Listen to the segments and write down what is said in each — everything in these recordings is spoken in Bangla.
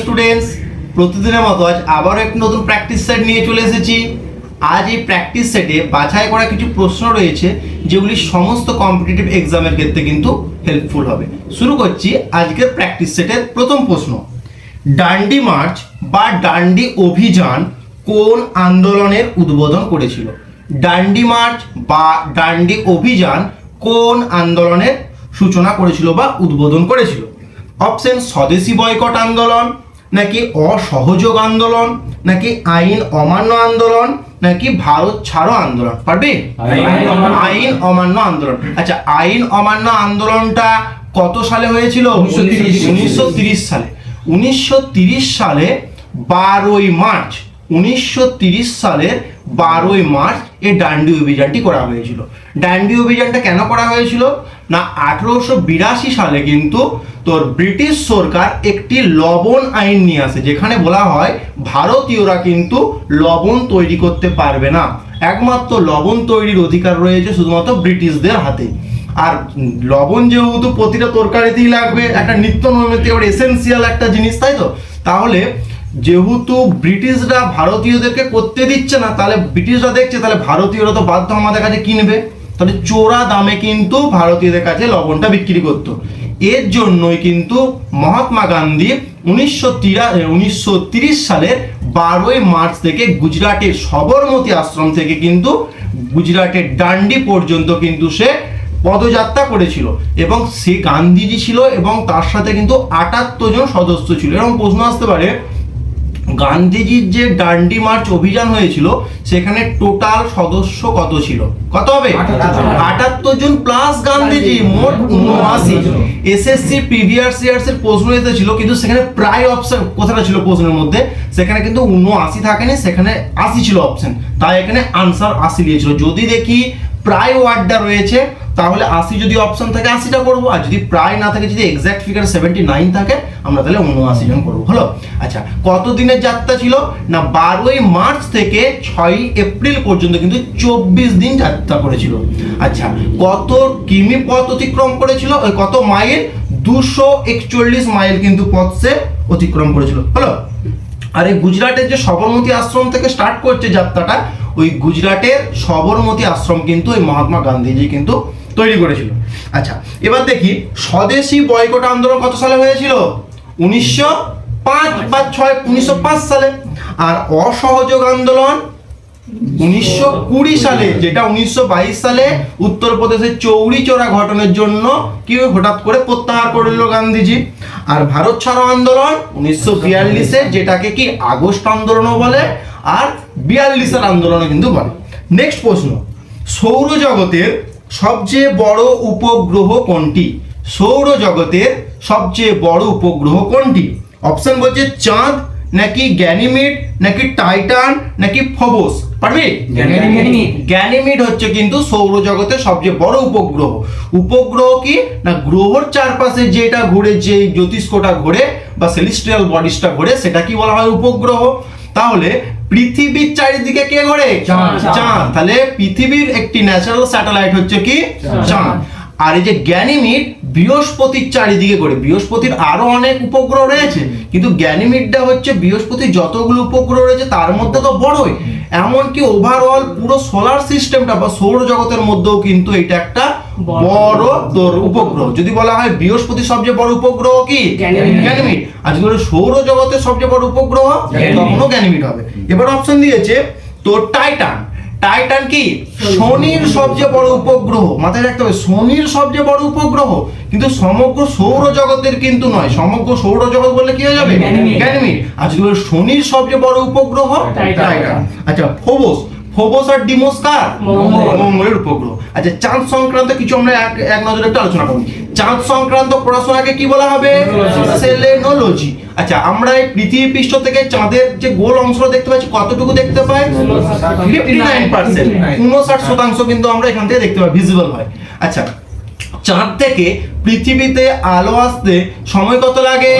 স্টুডেন্টস, প্রতিদিনের মতো আজ আবারও একটি নতুন প্র্যাকটিস সেট নিয়ে চলে এসেছি। আজ এই প্র্যাকটিস সেটে বাছাই করা কিছু প্রশ্ন রয়েছে যেগুলি সমস্ত কম্পিটিটিভ এক্সামের ক্ষেত্রে কিন্তু হেল্পফুল হবে। শুরু করছি আজকের প্র্যাকটিস সেটের প্রথম প্রশ্ন। ডান্ডি মার্চ বা ডান্ডি অভিযান কোন আন্দোলনের উদ্বোধন করেছিল? ডান্ডি মার্চ বা ডান্ডি অভিযান কোন আন্দোলনের সূচনা করেছিল বা উদ্বোধন করেছিল? অপশন স্বদেশী বয়কট আন্দোলন, নাকি অসহযোগ আন্দোলন, নাকি আইন অমান্য আন্দোলন, নাকি ভারত ছাড়ো আন্দোলন? পারবে? আইন অমান্য আন্দোলন। আচ্ছা, আইন অমান্য আন্দোলনটা কত সালে হয়েছিল? 1930 সালে। 1930 সালে 12ই মার্চ, 1930 সালের 12ই মার্চ এই ডান্ডি অভিযানটি করা হয়েছিল। ডান্ডি অভিযানটা কেন করা হয়েছিল না, 1882 সালে কিন্তু তোর ব্রিটিশ সরকার একটি লবণ আইন নিয়ে আসে, যেখানে বলা হয় ভারতীয়রা কিন্তু লবণ তৈরি করতে পারবে না, একমাত্র লবণ তৈরির অধিকার রয়েছে শুধুমাত্র ব্রিটিশদের হাতে। আর লবণ যেহেতু প্রতিটা তরকারিতেই লাগবে, একটা নিত্য নৈমিত্তিক এসেন্সিয়াল একটা জিনিস, তাই তো? তাহলে যেহেতু ব্রিটিশরা ভারতীয়দেরকে করতে দিচ্ছে না, তাহলে ব্রিটিশরা দেখছে তাহলে ভারতীয়রা তো বাধ্য আমাদের কাছে কিনবে, তাহলে চোরা দামে কিন্তু ভারতীয়দের কাছে লবণটা বিক্রি করতো। এর জন্যই কিন্তু মহাত্মা গান্ধী 1930 সালের 12ই মার্চ থেকে গুজরাটের সবরমতী আশ্রম থেকে কিন্তু গুজরাটের ডান্ডি পর্যন্ত কিন্তু সে পদযাত্রা করেছিল, এবং সে গান্ধীজি ছিল এবং তার সাথে কিন্তু 78 জন সদস্য ছিল। এরকম প্রশ্ন আসতে পারে, গান্ধীজির যে ডান্ডি মার্চ অভিযান হয়েছিল সেখানে টোটাল সদস্য কত ছিল? কত হবে? 78 জন প্লাস গান্ধীজি, মোট 79। এসএসসি প্রিভিয়াস ইয়ার্স এর প্রশ্ন এসেছিল, কিন্তু সেখানে প্রায় অপশন কোথাটা ছিল প্রশ্নের মধ্যে, সেখানে কিন্তু 79 থাকেনি, সেখানে 80 ছিল অপশন, তাই এখানে আনসার 80 দিয়েছিল। যদি দেখি প্রায় ওয়ার্ডটা রয়েছে তাহলে 80 যদি অপশন থাকে 80টা করবো, আর যদি প্রায় না থাকে, যদি এক্সাক্ট ফিগার 79 থাকে, আমরা তাহলে 79 জন করবো। হলো? আচ্ছা, কত দিনের যাত্রা ছিল না, 12ই মার্চ থেকে 6ই এপ্রিল পর্যন্ত কিন্তু 24 দিন যাত্রা করেছিল। আচ্ছা, কত কিমি পথ অতিক্রম করেছিল? কত মাইল? 241 মাইল কিন্তু পথ সে অতিক্রম করেছিল। হলো? আর এই গুজরাটের যে সবরমতী আশ্রম থেকে স্টার্ট করছে যাত্রাটা, ওই গুজরাটের সবরমতী আশ্রম কিন্তু ওই মহাত্মা গান্ধীজি কিন্তু তৈরি করেছিল। আচ্ছা, এবার দেখি স্বদেশী বয়কট আন্দোলন কত সালে হয়েছিল? 1905 সালে। আর অসহযোগ আন্দোলন 1920 সালে, যেটা 1922 সালে উত্তরপ্রদেশের চৌরি চৌরা ঘটনার জন্য কি হঠাৎ করে প্রত্যাহার করল গান্ধীজি। আর ভারত ছাড়ো আন্দোলন 1942-এ, যেটাকে কি আগস্ট আন্দোলনও বলে, আর 42-এর আন্দোলনও কিন্তু বলে। নেক্সট প্রশ্ন, সৌরজগতের সবচেয়ে বড় উপগ্রহ কোনটি? সৌরজগতের সবচেয়ে বড় উপগ্রহ কোনটি? অপশন বলছে চাঁদ, নাকি গ্যানিমিড, নাকি টাইটান, নাকি ফোবস? পারবি? গ্যানিমিড হচ্ছে কিন্তু সৌরজগতের সবচেয়ে বড় উপগ্রহ। উপগ্রহ কি না, গ্রহর চারপাশে যেটা ঘুরে, যে জ্যোতিষ্কটা ঘুরে বা সেলেস্টিয়াল বডিসটা ঘুরে, সেটা কি বলা হয়? উপগ্রহ। তাহলে পৃথিবীর চারিদিকে কে ঘোরে? চাঁদ। তাহলে পৃথিবীর একটি ন্যাচারাল স্যাটেলাইট হচ্ছে কি? চাঁদ। আর এই যে গ্যানিমিড বৃহস্পতির চারিদিকে ঘোরে। বৃহস্পতির আরো অনেক উপগ্রহ রয়েছে, কিন্তু গ্যানিমিডটা হচ্ছে বৃহস্পতির যতগুলো উপগ্রহ রয়েছে তার মধ্যে তো বড়ই, এমনকি ওভারঅল পুরো সোলার সিস্টেমটা বা সৌরজগতের মধ্যেও কিন্তু এটা একটা বড় তোর উপগ্রহ। যদি বলা হয় বৃহস্পতির সবচেয়ে বড় উপগ্রহ কি? গ্যানিমিড। আর যদি বলে সৌরজগতের সবচেয়ে বড় উপগ্রহ, তখনও গ্যানিমিড হবে। এবার অপশন দিয়েছে তোর টাইটান। টাইটান কি শনির সবচেয়ে বড় উপগ্রহ, মাথায় রাখতে হবে, শনির সবচেয়ে বড় উপগ্রহ, কিন্তু সমগ্র সৌরজগতের কিন্তু নয়। সমগ্র সৌরজগৎ বললে কি হয়ে যাবে? গ্যানিমিড। আর যদি বলে শনির সবচেয়ে বড় উপগ্রহ টাইটান। আচ্ছা, ফোবস। ফোবস আর ডিমোস কার? মঙ্গলের উপগ্রহ। আচ্ছা, চাঁদ সংক্রান্ত কিছু আমরা এক নজরে একটু আলোচনা করব। চাঁদ সংক্রান্ত পড়াশোনাকে কি বলা হবে? সেলেনোলজি। আচ্ছা, আমরা এই পৃথিবী পৃষ্ঠ থেকে চাঁদের যে গোল অংশটা দেখতে পাচ্ছি, কতটুকু দেখতে পাই? 59%, 59% কিন্তু আমরা এখান থেকে দেখতে পাই, ভিজিবল হয়। আচ্ছা, চাঁদ থেকে পৃথিবীতে আলো আসতে সময় কত লাগে?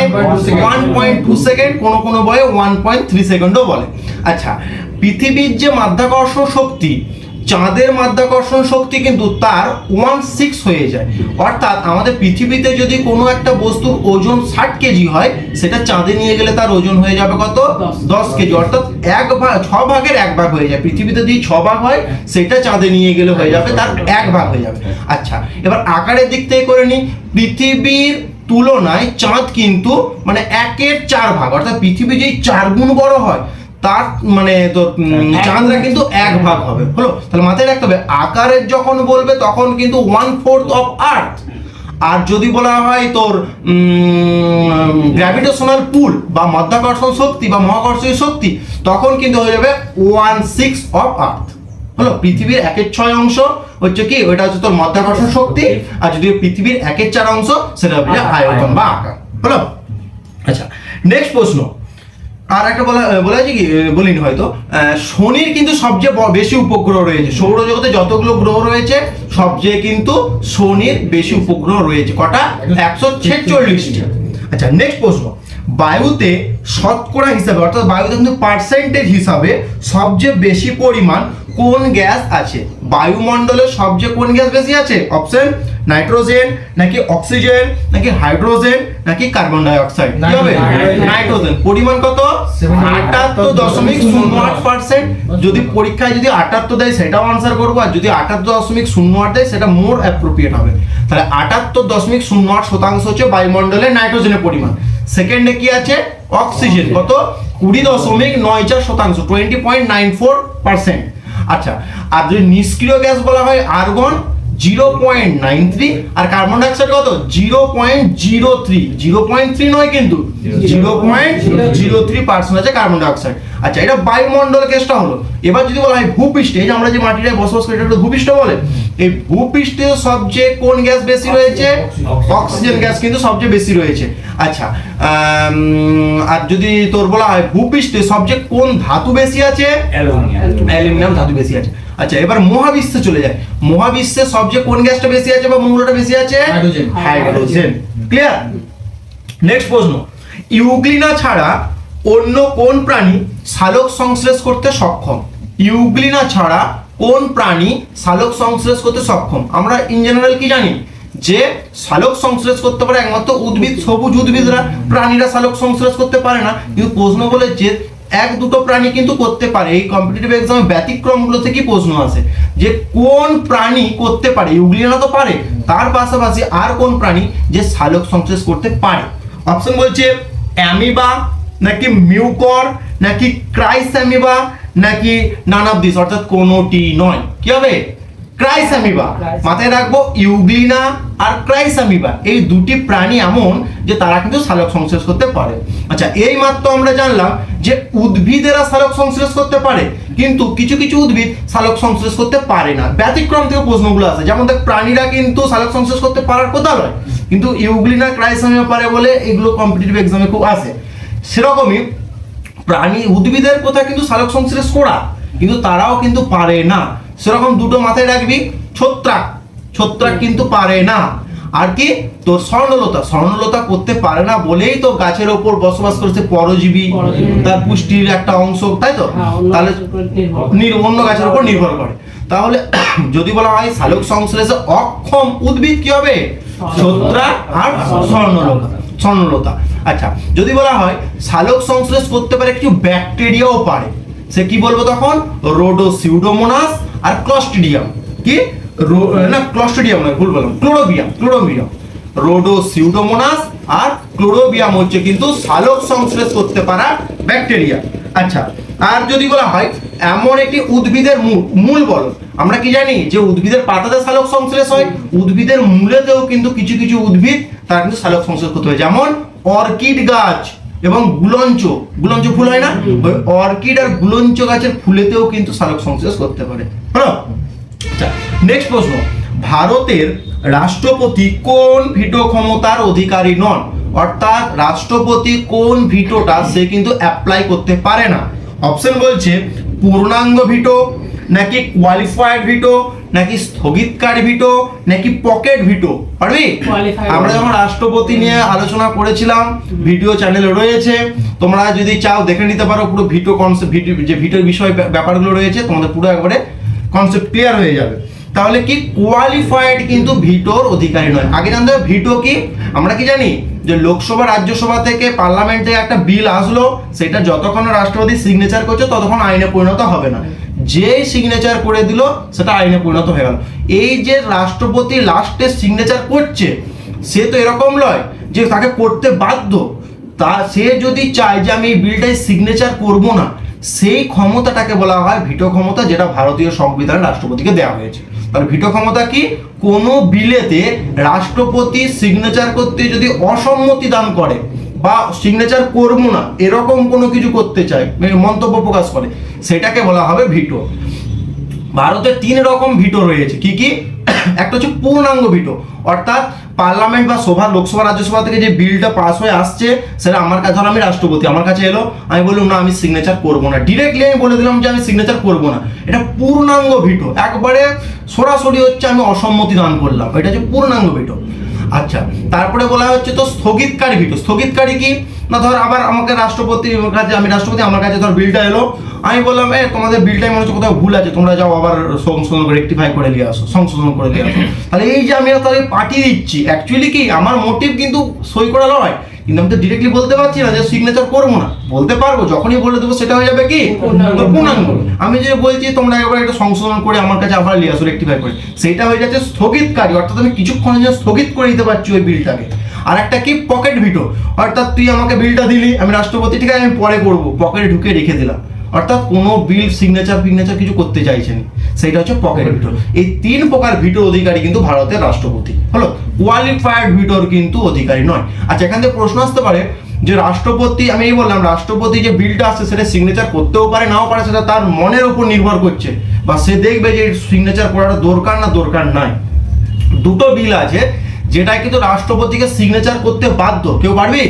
1.2 সেকেন্ড, কোনো বয়ে 1.3 সেকেন্ডও বলে। আচ্ছা, পৃথিবীর যে মাধ্যাকর্ষণ শক্তি চাঁদের মাধ্যাকর্ষণ শক্তি কিন্তু তার 1/6 হয়ে যায়। অর্থাৎ আমাদের পৃথিবীতে যদি কোনো একটা বস্তুর ওজন 60 কেজি হয়, সেটা চাঁদে নিয়ে গেলে তার ওজন হয়ে যাবে কত? 10 কেজি। অর্থাৎ 6 ভাগের 1 ভাগ হয়ে যায়। পৃথিবীতে যদি 6 ভাগ হয়, সেটা চাঁদে নিয়ে গেলে হয়ে যাবে তার 1 ভাগ হয়ে যাবে। আচ্ছা, এবার আকারের দিক থেকে করে নিই। পৃথিবীর তুলনায় চাঁদ কিন্তু মানে 1/4 ভাগ, অর্থাৎ পৃথিবী যেই 4 গুণ বড় হয়, তার মানে তো চাঁদরা কিন্তু 1 ভাগ হবে। হলো, তাহলে মাথায় রাখতে হবে আকারের যখন বলবে তখন কিন্তু 1/4 অফ আর্থ। আর যদি বলা হয় তোর গ্র্যাভিটেশনাল পুল বা মাধ্যাকর্ষণ শক্তি বা মহাকর্ষীয় শক্তি, তখন কিন্তু হয়ে যাবে 1/6 অফ আর্থ। হলো, পৃথিবীর 1/6 অংশ হচ্ছে কি, ওইটা হচ্ছে তোর মাধ্যাকর্ষণ শক্তি। আর যদি পৃথিবীর 1/4 অংশ, সেটা হচ্ছে আয়তন বা আকার। হলো, আচ্ছা, নেক্সট প্রশ্ন। আর একটা বলা আছে কি বলিনি হয়তো, শনির কিন্তু সবচেয়ে বেশি উপগ্রহ রয়েছে। সৌরজগতে যতগুলো গ্রহ রয়েছে, সবচেয়ে কিন্তু শনির বেশি উপগ্রহ রয়েছে। কটা? 146টি। আচ্ছা, নেক্সট প্রশ্ন। বায়ুতে শতকরা হিসাবে, অর্থাৎ বায়ুতে কিন্তু পার্সেন্টেজ হিসাবে সবচেয়ে বেশি পরিমাণ কোন গ্যাস আছে? বায়ুমণ্ডলে সবচেয়ে কোন গ্যাস বেশি আছে? অপশন নাইট্রোজেন, নাকি অক্সিজেন, নাকি হাইড্রোজেন, নাকি কার্বন ডাই অক্সাইড? কি হবে? নাইট্রোজেন। পরিমাণ কত? 78.08%। যদি পরীক্ষায় যদি 78 দেয়, সেটাও আনসার করবো। আর যদি 78.08 দেয়, সেটা মোর অ্যাপ্রোপ্রিয়েট হবে। তাহলে 78.08% হচ্ছে বায়ুমণ্ডলে নাইট্রোজেনের পরিমাণ। সেকেন্ডে কি আছে? অক্সিজেন। কত? 20.94%, 20.94%। আচ্ছা, আর যদি নিষ্ক্রিয় গ্যাস বলা হয় আর্গন 0.93, আর কার্বন ডাইঅক্সাইড কত? 0.03। 0.3 নয় কিন্তু, 0.03% আছে কার্বন ডাইঅক্সাইড। আচ্ছা, এটা বায়ুমণ্ডল কেসটা হলো। এবার যদি বলা হয় ভূপৃষ্ঠে, এই যে আমরা যে মাটিতে বসবাস করি, এটা ভূপৃষ্ঠ বলে। এই ভূপৃষ্ঠে সবচেয়ে কোন গ্যাস বেশি রয়েছে? অক্সিজেন গ্যাস কিন্তু সবচেয়ে বেশি রয়েছে। আচ্ছা, আর যদি তোর বলা হয় ভূপৃষ্ঠে সবচেয়ে কোন ধাতু বেশি আছে? অ্যালুমিনিয়াম ধাতু বেশি আছে। আচ্ছা, এবার মহাবিশ্বে চলে যায়। মহাবিশ্বে সবচেয়ে কোন গ্যাসটা বেশি আছে বা মৌলটা বেশি আছে? হাইড্রোজেন। ক্লিয়ার? নেক্সট প্রশ্ন। ইউগ্লিনা ছাড়া অন্য কোন প্রাণী সালোক সংশ্লেষ করতে সক্ষম? ইউগ্লিনা ছাড়া কোন প্রাণী সালোক সংশ্লেষ করতে সক্ষম? আমরা ইন জেনারেল কি জানি, যে সালোক সংশ্লেষ করতে পারে একমাত্র উদ্ভিদ, সবুজ উদ্ভিদরা। প্রাণীরা সালোক সংশ্লেষ করতে পারে না। কিন্তু প্রশ্ন বলেছে 1-2 প্রাণী কিন্তু করতে পারে। এই কম্পিটিটিভ এক্সামে ব্যতিক্রমগুলো থেকে প্রশ্ন আসে যে কোন প্রাণী করতে পারে। ইউগ্লিনা তো পারে, তার পাশাপাশি আর কোন প্রাণী যে সালোক সংশ্লেষ করতে পারে? অপশন বলছে অ্যামিবা, নাকি মিউকর, নাকি ক্রাইস্যামিবা, নাকি নান অফ দিস, অর্থাৎ কোনোটি নয়। কি হবে? ক্রাইস্যামিবা। মাথায় রাখবো, ইউগ্লিনা আর ক্রাইস্যামিবা এই দুটি প্রাণী এমন যে তারা কিন্তু সালোক সংশ্লেষ করতে পারে। আচ্ছা, এই মাত্র আমরা জানলাম যে উদ্ভিদেরা সালোক সংশ্লেষ করতে পারে, কিন্তু কিছু কিছু উদ্ভিদ সালোক সংশ্লেষ করতে পারে না। ব্যতিক্রম থেকে প্রশ্নগুলো আসে, যেমন দেখ প্রাণীরা কিন্তু সালোক সংশ্লেষ করতে পারার কথা নয়, কিন্তু ইউগ্লিনা ক্রাইস্যামিবা পারে বলে এগুলো কম্পিটিটিভ এক্সামে খুব আসে। সেরকমই প্রাণী উদ্ভিদের কথা কিন্তু সালোক সংশ্লেষ করা, কিন্তু তারাও কিন্তু পারে না। সেরকম দুটো মাথায় রাখবি, ছত্রাক কিন্তু পারে না। আর কি তোর স্বর্ণলতা করতে পারে না বলেই তো গাছের ওপর বসবাস করছে পরজীবী, তার পুষ্টির একটা অংশ, তাই তো? তাহলে অন্য গাছের উপর নির্ভর করে। তাহলে যদি বলা হয় সালোক সংশ্লেষে অক্ষম উদ্ভিদ, কি হবে? ছত্রাক আর স্বর্ণলতা। আচ্ছা, যদি বলা হয় সালোক সংশ্লেষ করতে পারে কিছু ব্যাকটেরিয়াও পারে, সে কি বলবো তখন? রোডোসিউডোমোনাস আর ক্লস্ট্রিডিয়াম। কি না, ক্লস্ট্রিডিয়াম নয়, ভুল বললাম, ক্লোরোবিয়াম। রোডোসিউডোমোনাস আর ক্লোরোবিয়াম হচ্ছে কিন্তু সালোক সংশ্লেষ করতে পারা ব্যাকটেরিয়া। আচ্ছা, আর যদি বলা হয় এমন একটি উদ্ভিদের মূল বলো, আমরা কি জানি যে উদ্ভিদের পাতাতে সালোক সংশ্লেষ হয়, উদ্ভিদের মূলেতেও কিন্তু কিছু কিছু উদ্ভিদ তারা কিন্তু সালোক সংশ্লেষ করতে হয়। যেমন অর্কিড গাছ এবং গুলঞ্চ ফুল হয় না, ওই অর্কিড আর গুলঞ্চ গাছের ফুলেতেও কিন্তু সালোক সংশ্লেষ করতে পারে। হলো, আচ্ছা, নেক্সট প্রশ্ন। ভারতের রাষ্ট্রপতি কোন ভিটো ক্ষমতার অধিকারী নন? অর্থাৎ রাষ্ট্রপতি কোন ভিটোটা সে কিন্তু অ্যাপ্লাই করতে পারে না? অপশন বলছে পূর্ণাঙ্গ ভিটো, নাকি কোয়ালিফাইড ভিটো, নাকি স্থগিতকারী ভিটো, নাকি পকেট ভিটো। পারবি? আমরা যখন রাষ্ট্রপতি নিয়ে আলোচনা করেছিলাম, ভিডিও চ্যানেলে রয়েছে, তোমরা যদি চাও দেখে নিতে পারো পুরো ভিটো কনসেপ্ট, যে ভিটোর বিষয় ব্যাপারগুলো রয়েছে, তোমাদের পুরো একবারে কনসেপ্ট ক্লিয়ার হয়ে যাবে। তাহলে কি কোয়ালিফাইড কিন্তু ভিটোর অধিকারী নয়। আগে জানতে হবে ভিটো কি। আমরা কি জানি যে লোকসভা রাজ্যসভা থেকে পার্লামেন্ট থেকে একটা বিল আসলো, সেটা যতক্ষণ রাষ্ট্রপতি সিগনেচার করছে ততক্ষণ আইনে পরিণত হবে না। যেই সিগনেচার করে দিল সেটা আইনে পরিণত হয়ে গেল। এই যে রাষ্ট্রপতি লাস্টে সিগনেচার করছে, সে তো এরকম নয় যে তাকে করতে বাধ্য। তা সে যদি চায় যে আমি এই বিলটাই সিগনেচার করব না, সেই ক্ষমতাটাকে বলা হয় ভিটো ক্ষমতা, যেটা ভারতীয় সংবিধানে রাষ্ট্রপতিকে দেওয়া হয়েছে। তাহলে ভিটো ক্ষমতা কি, কোনো বিলেতে রাষ্ট্রপতি সিগনেচার করতে যদি অসম্মতি দান করে বা সিগনেচার করবো না এরকম কোনো কিছু করতে চায়, মন্তব্য প্রকাশ করে, সেটাকে বলা হবে ভিটো। ভারতে 3 রকম ভিটো রয়েছে। কি কি? একটা হচ্ছে পূর্ণাঙ্গ ভিটো, অর্থাৎ পার্লামেন্ট বা লোকসভা রাজ্যসভা থেকে যে বিলটা পাস হয়ে আসছে সেটা আমার কাছে, ধর আমি রাষ্ট্রপতি, আমার কাছে এলো, আমি বললাম না আমি সিগনেচার করবো না, ডিরেক্টলি আমি বলে দিলাম যে আমি সিগনেচার করবো না, এটা পূর্ণাঙ্গ ভিটো। একবারে সরাসরি হচ্ছে আমি অসম্মতি দান করলাম, এটা হচ্ছে পূর্ণাঙ্গ ভিটো। আচ্ছা, তারপরে বলা হচ্ছে তো স্থগিতকারী ভিটো। স্থগিতকারী কি না, ধর আবার আমাকে রাষ্ট্রপতির কাছে, আমি রাষ্ট্রপতি, আমার কাছে ধর বিলটা এলো, আমি বললাম তোমাদের বিলটাই মনে হচ্ছে কোথাও ভুল আছে, তোমরা যাও আবার সংশোধন করে রেকটিফাই করে নিয়ে আসো, সংশোধন করে নিয়ে আসো। তাহলে এই যে আমি তাদের পাঠিয়ে দিচ্ছি, অ্যাকচুয়ালি কি আমার মোটিভ কিন্তু সই করা নয়, কিন্তু আমি তো ডিরেক্টলি বলতে পারছি না যে সিগনেচার করবো না। বলতে পারবো, যখনই বলে দেবো সেটা হয়ে যাবে কি পূর্ণাঙ্গ। আমি যে বলছি তোমরা একবার একটা সংশোধন করে আমার কাছে আবার নিয়ে আসো রেকটিফাই করে, সেটা হয়ে যাচ্ছে স্থগিতকারী, অর্থাৎ আমি কিছুক্ষণের জন্য স্থগিত করে দিতে পারছি ওই বিলটাকে। আর একটা কি পকেট ভিটো, অর্থাৎ তুই আমাকে বিলটা দিলি, আমি রাষ্ট্রপতি, ঠিক আছে আমি পরে করবো, পকেটে ঢুকে রেখে দিলাম, অর্থাৎ কোনো বিল সিগনেচার কিছু করতে চাইছেন, সেটা হচ্ছে পকেট ভিটো। এই 3 প্রকার ভিটোর অধিকারী কিন্তু ভারতের রাষ্ট্রপতি হলো, কোয়ালিফাইড ভিটোর কিন্তু অধিকারী নয়। আচ্ছা, এখান থেকে প্রশ্ন আসতে পারে যে রাষ্ট্রপতি, আমি এই বললাম রাষ্ট্রপতি যে বিলটা আসছে সেটা সিগনেচার করতেও পারে নাও পারে, সেটা তার মনের উপর নির্ভর করছে, বা সে দেখবে যে সিগনেচার করাটা দরকার না দরকার নাই। দুটো বিল আছে যেটা কিন্তু রাষ্ট্রপতিকে সিগনেচার করতে বাধ্য। কেউ পারবি?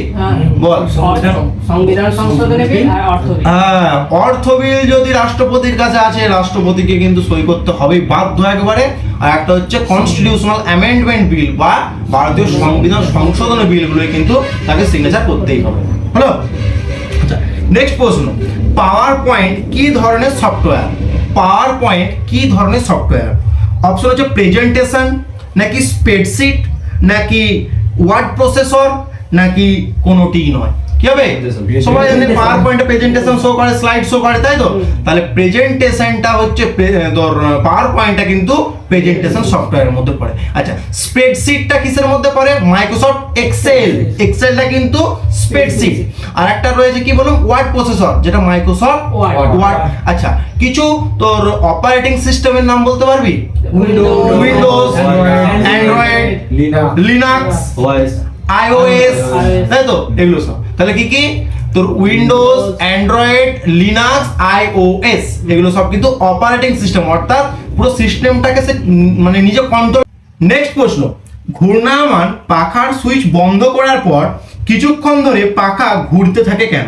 বল। সংবিধান সংশোধনী বিল আর অর্থ বিল। হ্যাঁ, অর্থ বিল যদি রাষ্ট্রপতির কাছে আছে, রাষ্ট্রপতিকে কিন্তু সই করতে হবেই, বাধ্য একবারে। আর একটা হচ্ছে কনস্টিটিউশনাল অ্যামেন্ডমেন্ট বিল বা ভারতীয় সংবিধান সংশোধনী বিলগুলো কিন্তু তাকে সিগনেচার করতেই হবে। হলো? আচ্ছা, নেক্সট প্রশ্ন, পাওয়ার পয়েন্ট কি ধরনের সফটওয়্যার? পাওয়ার পয়েন্ট কি ধরনের সফটওয়্যার? অপশন হচ্ছে প্রেজেন্টেশন, নাকি স্প্রেডশিট, নাকি ওয়ার্ড প্রসেসর, নাকি কোনোটিই নয়। কি হবে? সবাই জানে পাওয়ার পয়েন্টে প্রেজেন্টেশন শো করে, স্লাইড শো করে, তাই তো? তাহলে প্রেজেন্টেশনটা হচ্ছে তোর পাওয়ার পয়েন্টটা কিন্তু প্রেজেন্টেশন সফটওয়্যারের মধ্যে পড়ে। আচ্ছা, স্প্রেডশিটটা কিসের মধ্যে পড়ে? মাইক্রোসফট এক্সেল, এক্সেলটা কিন্তু স্প্রেডশিট। আর একটা রয়েছে কি বলুন, ওয়ার্ড প্রসেসর, যেটা মাইক্রোসফট ওয়ার্ড। আচ্ছা, কিছু তোর অপারেটিং সিস্টেমের নাম বলতে পারবি? উইন্ডোজ, অ্যান্ড্রয়েড, লিনাক্স, iOS, তাই তো? এগুলো সব তাহলে কি কি তোর উইন্ডোজ, অ্যান্ড্রয়েড, লিনাক্স, iOS, এগুলো সব কিন্তু অপারেটিং সিস্টেম, অর্থাৎ পুরো সিস্টেমটাকে সে মানে নিজে কন্ট্রোল। নেক্সট প্রশ্ন, ঘূর্ণায়মান পাখার সুইচ বন্ধ করার পর কিছুক্ষণ ধরে পাখা ঘুরতে থাকে কেন?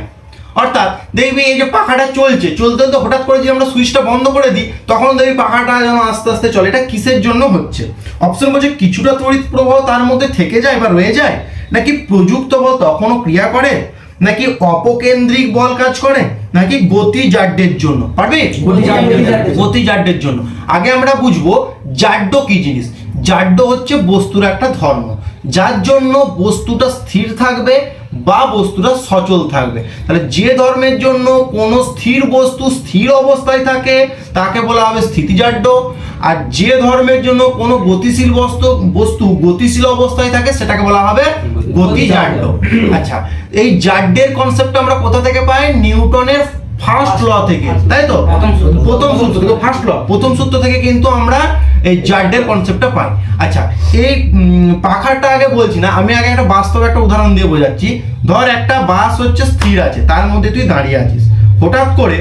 অর্থাৎ দেখবি এই যে পাখাটা চলতে চলতে হঠাৎ করে যদি আমরা সুইচটা বন্ধ করে দিই, তখন দেখবি পাখাটা যেন আস্তে আস্তে চলে। এটা কিসের জন্য হচ্ছে? অপশন বলছে কিছুটা তড়িৎ প্রবাহ তার মধ্যে থেকে যায় বা রয়ে যায়, নাকি প্রযুক্ত বল তখনও ক্রিয়া করে, নাকি অপকেন্দ্রিক বল কাজ করে, নাকি গতিজাড্যের জন্য। পারবে? গতিজাড্যের জন্য। আগে আমরা বুঝবো জাড্য কি জিনিস। জাড্য হচ্ছে বস্তুর একটা ধর্ম, যার জন্য বস্তুটা স্থির থাকবে বা বস্তুটা সচল থাকবে। তাহলে যে ধর্মের জন্য কোনো স্থির বস্তু স্থির অবস্থায় থাকে তাকে বলা হবে স্থিতিজাড্য, আর যে ধর্মের জন্য কোনো গতিশীল বস্তু গতিশীল অবস্থায় থাকে সেটাকে বলা হবে গতিজাড্য। আচ্ছা, এই জাড্যের কনসেপ্ট আমরা কোথা থেকে পাই? নিউটনের ফার্স্ট ল থেকে, তাই তো? প্রথম সূত্র থেকে, ফার্স্ট ল, প্রথম সূত্র থেকে কিন্তু আমরা এই জাড্যের কনসেপ্টটা পাই। আচ্ছা, এই পাখাটা আগে বলছি না, আমি আগে একটা বাস্তব একটা উদাহরণ দিয়ে বোঝাচ্ছি। ধর একটা বাস হচ্ছে স্থির আছে, তার মধ্যে তুই দাঁড়িয়ে আছিস, হঠাৎ করে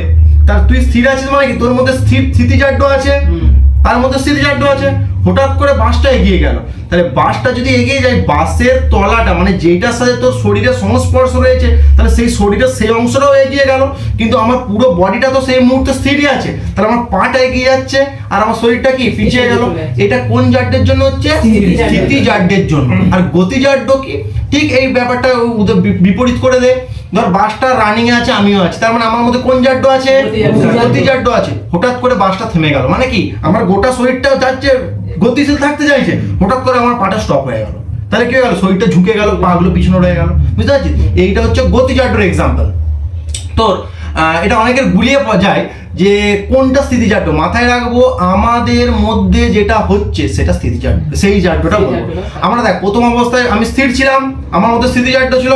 তুই স্থির আছিস মানে কি তোর মধ্যে স্থিতিজাড্য আছে, তার মধ্যে স্থিতিজাড্য আছে, হঠাৎ করে বাসটা এগিয়ে গেল। তাহলে বাসটা যদি এগিয়ে যায়, বাসের তলাটা মানে যেটার সাথে তোর শরীরের সংস্পর্শ রয়েছে, তাহলে সেই শরীরের সেই অংশটাও এগিয়ে গেল, কিন্তু আমার পুরো বডিটা তো সেই মুহূর্তে স্থিরই আছে। তাহলে আমার পাটা এগিয়ে যাচ্ছে আর আমার শরীরটা কি পিছিয়ে গেল। এটা কোন জাড্যের জন্য হচ্ছে? স্থিতিজাড্যের জন্য। আর গতিজাড্য কি? ঠিক এই ব্যাপারটা বিপরীত করে দে। ধর বাসটা রানিং এ আছে, আমিও আছি, তার মানে আমার মধ্যে কোন জাড্য আছে? গতি জাড্য আছে। হঠাৎ করে বাসটা থেমে গেল, মানে কি আমার গোটা শরীরটাও যাচ্ছে, গতিশীল থাকতে চাইছে, হঠাৎ করে আমার পাটা স্টপ হয়ে গেল, তাহলে কি হয়ে গেল? শরীরটা ঝুঁকে গেল, পা গুলো পিছনে রয়ে গেল, বুঝতে পারছিস? এইটা হচ্ছে গতি জাড্যর এক্সাম্পল। তোর এটা অনেকের গুলিয়ে যায় যে কোনটা স্থিতিজাড্য। মাথায় রাখবো আমাদের মধ্যে যেটা হচ্ছে সেটা স্থিতিজাড্য, সেই জাড্যটা বলবো আমরা। দেখ প্রথম অবস্থায় আমি স্থির ছিলাম, আমার মধ্যে স্থিতিজাড্য ছিল,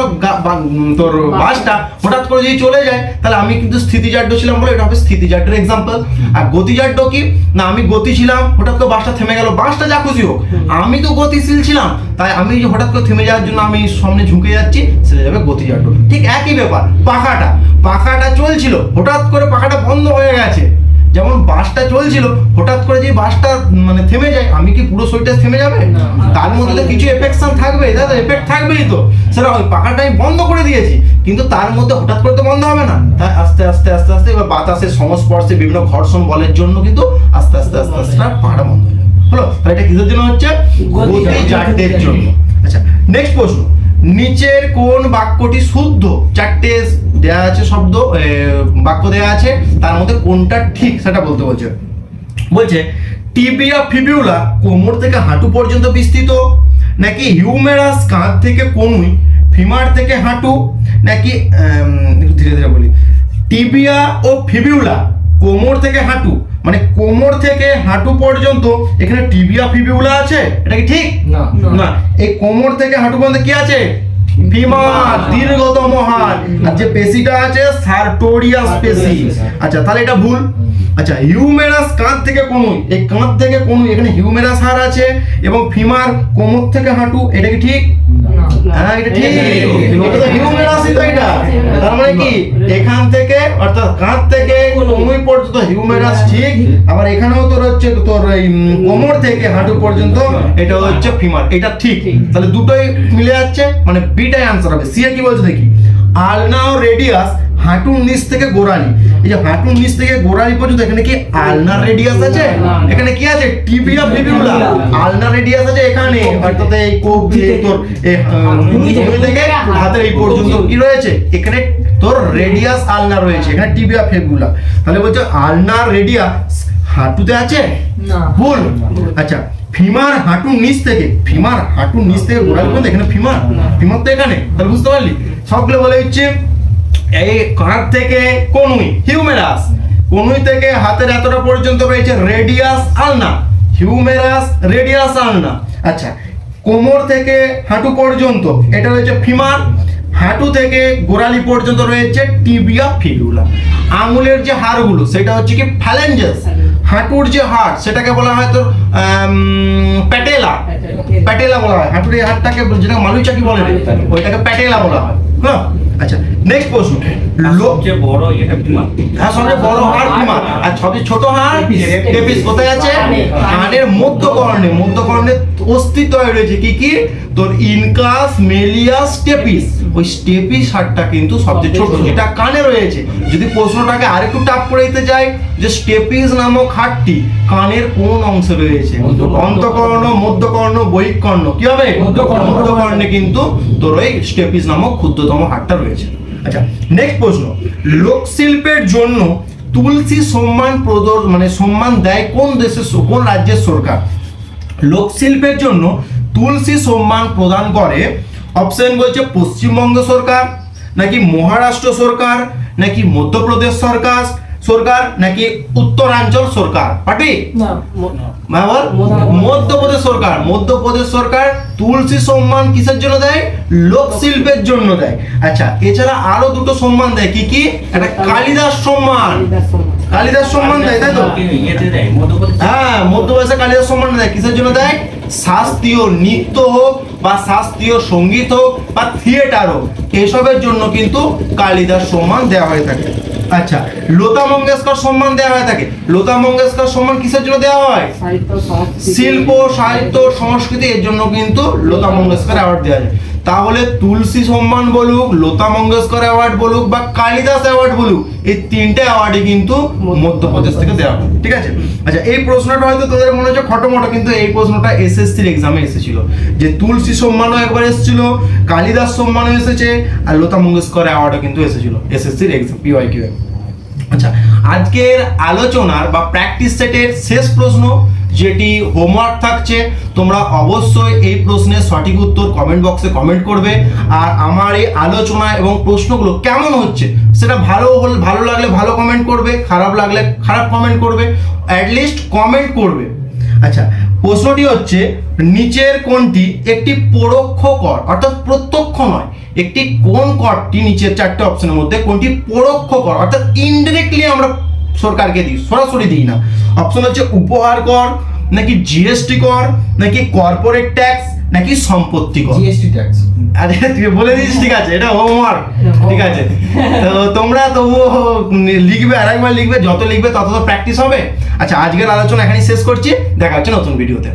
তোর বাসটা হঠাৎ করে যদি চলে যায় তাহলে আমি কিন্তু স্থিতিজাড্য ছিলাম বলে এটা হবে স্থিতিজাড্যের এক্সাম্পল। আর গতিজাড্য কি না, আমি গতি ছিলাম, হঠাৎ করে বাসটা থেমে গেল, বাসটা যা খুশি হোক, আমি তো গতিশীল ছিলাম, তাই আমি যে হঠাৎ করে থেমে যাওয়ার জন্য আমি সামনে ঝুঁকে যাচ্ছি, সেটা যাবে গতিজাড্য। ঠিক একই ব্যাপার পাখাটা চলছিল, হঠাৎ করে পাখাটা বন্ধ হয়ে গেছে, যেমন বাসটা চলছিল, হঠাৎ করে যে বাসটা মানে থেমে যায়, আমি কি পুরো শরীরটা থেমে যাবে? তার মধ্যে তো কিছু এফেকশন থাকবে, দাদা এফেক্ট থাকবেই তো। সেটা ওই পাখাটা আমি বন্ধ করে দিয়েছি, কিন্তু তার মধ্যে হঠাৎ করে তো বন্ধ হবে না, তাই আস্তে আস্তে আস্তে আস্তে এবার বাতাসের সংস্পর্শে বিভিন্ন ঘর্ষণ বলের জন্য কিন্তু আস্তে আস্তে আস্তে আস্তে পাখাটা বন্ধ হয়ে যাবে। হলো, তাহলে এটা কিসের জন্য হচ্ছে? গতিজাড্যের জন্য। আচ্ছা, নেক্সট প্রশ্ন, নিচের কোন বাক্যটি শুদ্ধ? চারটে দেয়া আছে শব্দ, বাক্য দেয়া আছে, তার মধ্যে কোনটা ঠিক সেটা বলতে বলছে টিবিয়া ফিবিউলা কোমর থেকে হাঁটু পর্যন্ত বিস্তৃত, নাকি হিউমেরাস কাঁধ থেকে কনুই, ফিমার থেকে হাঁটু, নাকি ধীরে ধীরে বলি, টিবিয়া ও ফিবিউলা কোমর থেকে হাঁটু, মানে কোমর থেকে হাঁটু পর্যন্ত এখানে টিবিয়া ফিবিউলা আছে, এটা কি ঠিক? না, এই কোমর থেকে হাঁটু পর্যন্ত কি আছে? ফিমার, দীর্ঘতম হাড়, আর যে পেশিটা আছে সার্টোরিয়াস পেশি। আচ্ছা, তাহলে এটা ভুল। আচ্ছা, হিউমেরাস কাঁধ থেকে কনুই, এই কাঁধ থেকে কনুই এখানে হিউমেরাস হাড় আছে, এবং ফিমার কোমর থেকে হাঁটু, এটা কি ঠিক? হ্যাঁ, এটা ঠিক, এটা তো হিউমেরাসই তো এটা। তার মানে কি এখান থেকে অর্থাৎ কাঁধ থেকে কনুই পর্যন্ত হিউমেরাস ঠিক, আবার এখানেও তোর হচ্ছে তোর এই কোমর থেকে হাঁটু পর্যন্ত এটা হচ্ছে ফিমার, এটা ঠিক। তাহলে দুটোই মিলে যাচ্ছে, মানে বিটাই আনসার হবে। সি এ কি বলছে দেখি, আলনাও রেডিয়াস হাঁটুর নিচ থেকে গোড়ালি, এই যে হাঁটুর নিচ থেকে গোড়ালি পর্যন্ত এখানে কি আলনার রেডিয়াস আছে? এখানে কি আছে? টিবিয়া ফিবিউলা, আলনার রেডিয়াস আছে এখানে, অর্থাৎ এই কোপ যে তোর এই থেকে হাতের এই পর্যন্ত কি রয়েছে? এখানে তোর রেডিয়াস আলনা রয়েছে, এখানে টিবিয়া ফিবিউলা। তাহলে বলছে আলনার রেডিয়াস হাঁটুতে আছে? ভুল। আচ্ছা, ফিমার হাঁটুর নিচ থেকে, ফিমার হাঁটুর নিচ থেকে গোড়ালি পর্যন্ত এখানে ফিমার, ফিমার তো এখানে, তাহলে বুঝতে পারলি? সবগুলো বলে দিচ্ছে এই কাঁধ থেকে কনুই হিউমেরাস, কনুই থেকে হাতের এতটা পর্যন্ত রয়েছে রেডিয়াস আলনা, হিউমেরাস রেডিয়াস আলনা। আচ্ছা, কোমর থেকে হাঁটু পর্যন্ত এটা রয়েছে ফিমার, হাঁটু থেকে গোড়ালি পর্যন্ত রয়েছে টিবিয়া ফিবিউলা। আঙুলের যে হাড়গুলো সেটা হচ্ছে কি ফ্যালেঞ্জেস, হাঁটুর যে হাড় সেটাকে বলা হয় তোর প্যাটেলা, প্যাটেলা বলা হয়। হাঁটুর এই হাড়টাকে যেটা মালুইচাকি বলে ওইটাকে প্যাটেলা বলা হয়। হ্যাঁ, আচ্ছা, নেক্সট প্রশ্ন, সবচেয়ে বড় এটা ফিমার। হ্যাঁ, সবচেয়ে বড় হাড় ফিমার, আর সবচেয়ে ছোট হাড় স্টেপিস। কোথায় আছে? কানের মধ্যকর্ণে, মধ্যকর্ণে অস্তিত্ব রয়েছে কি কি? তোর ইনকাস, মেলিয়াস, স্টেপিস। ওই স্টেপিস হাড়টা কিন্তু সবচেয়ে ছোট, যেটা কানে রয়েছে। যদি প্রশ্নটাকে আরেকটু টাফ করে দিতে চাই, যে স্টেপিস নামক হাড়টি কানের কোন অংশে রয়েছে? অন্তঃকর্ণ, মধ্যকর্ণ, বহিঃকর্ণ, কি হবে? মধ্যকর্ণে কিন্তু তোর ওই স্টেপিস নামক ক্ষুদ্রতম হাড়টা রয়েছে। আচ্ছা, নেক্সট প্রশ্ন, লোকশিল্পের জন্য তুলসী সম্মান মানে সম্মান দেয় কোন দেশের, কোন রাজ্যের সরকার? লোকশিল্পের জন্য তুলসী সম্মান প্রদান করে, অপশন বলছে পশ্চিমবঙ্গ সরকার, নাকি মহারাষ্ট্র সরকার, নাকি মধ্যপ্রদেশ সরকার, নাকি উত্তরাঞ্চল সরকার? পাটি মধ্যপ্রদেশ সরকার। মধ্যপ্রদেশ সরকার তুলসী সম্মান কিসের জন্য দেয়? লোকশিল্পের জন্য দেয়। আচ্ছা, এছাড়া আরো দুটো সম্মান দেয়, কি কি? একটা কালিদাস সম্মান, কালিদাস সম্মান দেয়, তাই তো? হ্যাঁ, মধ্যপ্রদেশে কালিদাস সম্মান দেয়, কিসের জন্য দেয়? শাস্ত্রীয় নৃত্য হোক বা শাস্ত্রীয় সঙ্গীত হোক বা থিয়েটার হোক, এসবের জন্য কিন্তু কালিদাস সম্মান দেওয়া হয়ে থাকে। আচ্ছা, লতা মঙ্গেশকর সম্মান দেওয়া হয়ে থাকে। লতা মঙ্গেশকর সম্মান কিসের জন্য দেওয়া হয়? শিল্প, সাহিত্য, সংস্কৃতি, এর জন্য কিন্তু লতা মঙ্গেশকর অ্যাওয়ার্ড দেওয়া যায়। তাহলে তুলসী সম্মান বলুক, লতা মঙ্গেশকর অ্যাওয়ার্ড বলুক বা কালিদাস অ্যাওয়ার্ড বলুক, এই তিনটে অ্যাওয়ার্ডই কিন্তু মধ্যপ্রদেশ থেকে দেওয়া হয়, ঠিক আছে? আচ্ছা, এই প্রশ্নটা হয়তো তোদের মনে হচ্ছে খটোমটো, কিন্তু এই প্রশ্নটা এসএসসির এক্সামে এসেছিল, যে তুলসী সম্মানও একবার এসেছিল, কালিদাস সম্মানও এসেছে, আর লতা মঙ্গেশকর অ্যাওয়ার্ডও কিন্তু এসেছিল এসএসসির এক্সাম PYQ এ। আচ্ছা, আজকের আলোচনার বা প্র্যাকটিস সেটের শেষ প্রশ্ন, যেটি হোমওয়ার্ক থাকছে, তোমরা অবশ্যই এই প্রশ্নের সঠিক উত্তর কমেন্ট বক্সে কমেন্ট করবে। আর আমার এই আলোচনা এবং প্রশ্নগুলো কেমন হচ্ছে সেটা ভালো লাগলে ভালো কমেন্ট করবে, খারাপ লাগলে খারাপ কমেন্ট করবে, অ্যাটলিস্ট কমেন্ট করবে। আচ্ছা, প্রশ্নটি হচ্ছে, নিচের কোনটি একটি পরোক্ষ কর, অর্থাৎ প্রত্যক্ষ নয়, একটি কোন করটি নিচের চারটে অপশনের মধ্যে কোনটি পরোক্ষ কর, অর্থাৎ ইনডিরেক্টলি আমরা সরকারকে দিই, সরাসরি দিই না। অপশন হচ্ছে উপহার কর, নাকি জিএসটি কর, নাকি কর্পোরেট ট্যাক্স, নাকি সম্পত্তি কর। GST tax. আরে তুই বলে দিস, ঠিক আছে, এটা হোমওয়ার্ক, ঠিক আছে? তো তোমরা তবুও লিখবে, আরেকবার লিখবে, যত লিখবে তত তো প্র্যাকটিস হবে। আচ্ছা, আজকের আলোচনা এখানেই শেষ করছি, দেখা হচ্ছে নতুন ভিডিওতে।